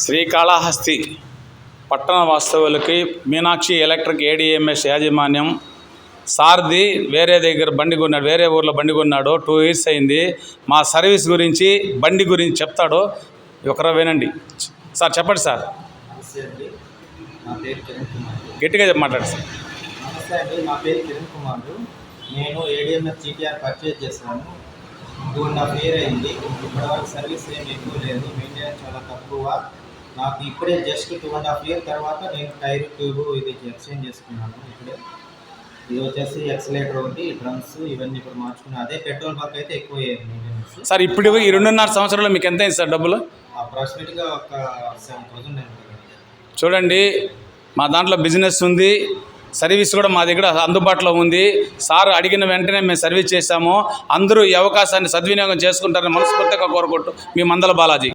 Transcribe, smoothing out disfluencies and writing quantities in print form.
శ్రీకాళహస్తి పట్టణ వాస్తవులకి Meenakshi electric ADMS యాజమాన్యం సారథి వేరే దగ్గర బండి కొన్నాడు, వేరే ఊర్లో బండి కొన్నాడు. 2 years అయింది. మా సర్వీస్ గురించి బండి గురించి చెప్తాడు, ఒకరు వినండి. సార్ చెప్పండి సార్. నమస్తే అండి, నా పేరు కిరణ్ కుమార్. గట్టిగా మాట్లాడు సార్. నమస్తే అండి, నా పేరు కిరణ్ కుమార్. నేను ఏడిఎంఎస్ జీటీఆర్ పర్చేజ్ చేశాను. 2.5 years అయింది. ఇప్పటివరకు సర్వీస్ ఏమి ఎక్కువ లేదు, మెయింటెనెన్స్ చాలా తక్కువ. నాకు ఇప్పుడే జస్ట్ 2.5 years తర్వాత నేను టైర్ ట్యూబ్ ఇది ఎక్స్చేంజ్ చేసుకున్నాను. ఇప్పుడే ఇది వచ్చేసి ఎక్సలేటర్ ఒకటి, డ్రమ్స్ ఇవన్నీ ఇప్పుడు మార్చుకున్నాను. అదే పెట్రోల్ బంక్ అయితే ఎక్కువ మెయింటెనెన్స్. సార్ ఇప్పుడు ఈ 2.5 సంవత్సరాలు మీకు ఎంత అయింది సార్ డబ్బులు? అప్రాక్సిమేట్గా ఒక 7,000 అయింది. చూడండి, మా దాంట్లో బిజినెస్ ఉంది, సర్వీస్ కూడా మా దగ్గర అందుబాటులో ఉంది. సార్ అడిగిన వెంటనే మేము సర్వీస్ చేశాము. అందరూ ఈ అవకాశాన్ని సద్వినియోగం చేసుకుంటారని మనస్ఫూర్తిగా కోరుకుంటూ మీ మందల బాలాజీ.